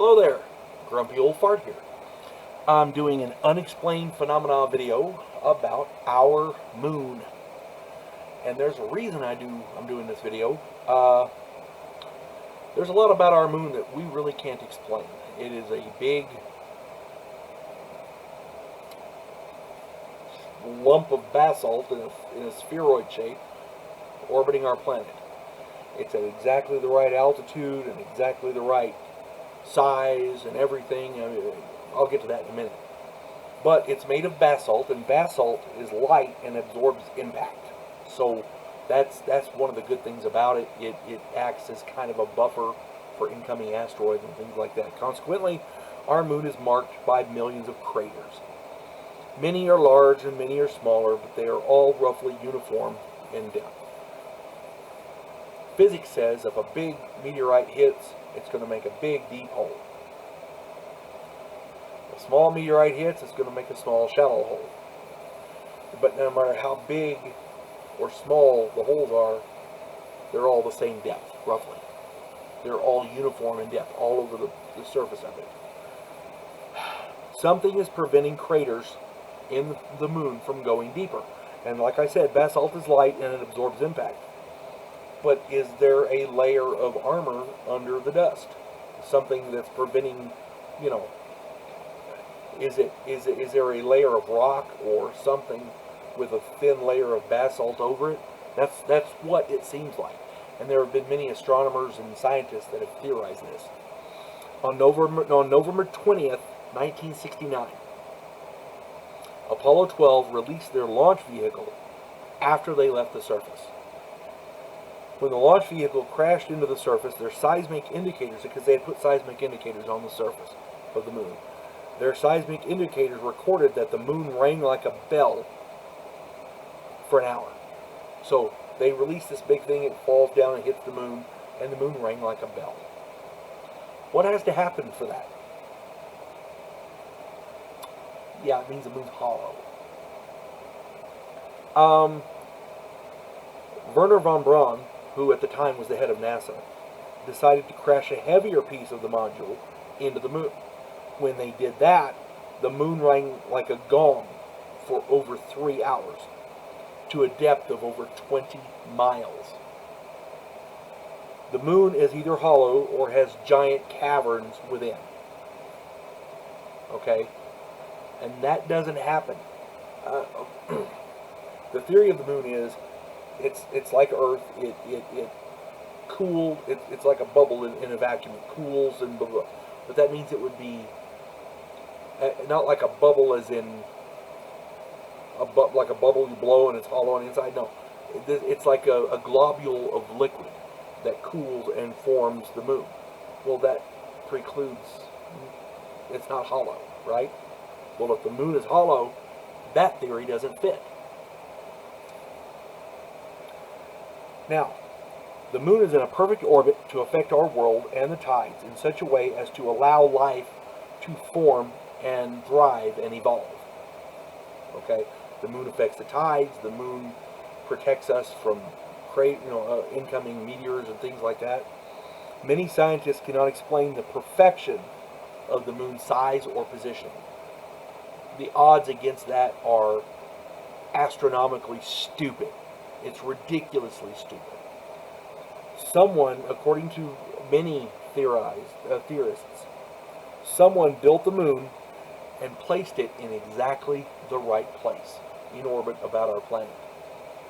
Hello there, Grumpy Old Fart here. I'm doing an unexplained phenomena video about our moon. And there's a reason I'm doing this video. There's a lot about our moon that we really can't explain. It is a big lump of basalt in a spheroid shape orbiting our planet. It's at exactly the right altitude and exactly the right size and everything. I mean, I'll get to that in a minute. But it's made of basalt, and basalt is light and absorbs impact. So that's one of the good things about it. It acts as kind of a buffer for incoming asteroids and things like that. Consequently, our moon is marked by millions of craters. Many are large and many are smaller, but they are all roughly uniform in depth. Physics says if a big meteorite hits, it's going to make a big deep hole. If a small meteorite hits, it's going to make a small shallow hole. But no matter how big or small the holes are, they're all the same depth, roughly. They're all uniform in depth, all over the surface of it. Something is preventing craters in the moon from going deeper. And like I said, basalt is light and it absorbs impact. But is there a layer of armor under the dust? Something that's preventing, is there a layer of rock or something with a thin layer of basalt over it? That's what it seems like. And there have been many astronomers and scientists that have theorized this. On November 20th, 1969, Apollo 12 released their launch vehicle after they left the surface. When the launch vehicle crashed into the surface, their seismic indicators, because they had put seismic indicators on the surface of the moon, their seismic indicators recorded that the moon rang like a bell for an hour. So they released this big thing, it falls down and hits the moon, and the moon rang like a bell. What has to happen for that? Yeah, it means the moon's hollow. Wernher von Braun, who at the time was the head of NASA, decided to crash a heavier piece of the module into the moon. When they did that, the moon rang like a gong for over 3 hours to a depth of over 20 miles. The moon is either hollow or has giant caverns within. Okay? And that doesn't happen. The theory of the moon is it's like Earth. It cooled. It's like a bubble in a vacuum. It cools and blah, blah. But that means it would be not like a bubble as in like a bubble you blow and it's hollow on the inside. No, it's like a globule of liquid that cools and forms the moon. Well, that precludes it's not hollow, right? Well, if the moon is hollow, that theory doesn't fit. Now, the moon is in a perfect orbit to affect our world and the tides in such a way as to allow life to form and thrive and evolve. Okay? The moon affects the tides. The moon protects us from incoming meteors and things like that. Many scientists cannot explain the perfection of the moon's size or position. The odds against that are astronomically stupid. It's ridiculously stupid. Someone, according to many theorists, someone built the moon and placed it in exactly the right place in orbit about our planet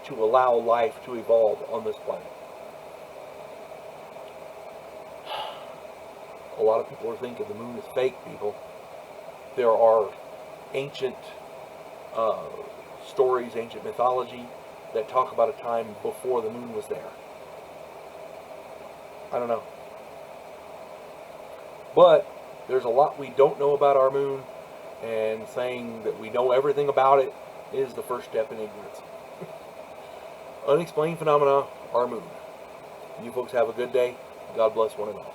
to allow life to evolve on this planet. A lot of people are thinking the moon is fake, people. There are ancient stories, ancient mythology that talk about a time before the moon was there. I don't know. But there's a lot we don't know about our moon, and saying that we know everything about it is the first step in ignorance. Unexplained phenomena, our moon. You folks have a good day. God bless one and all.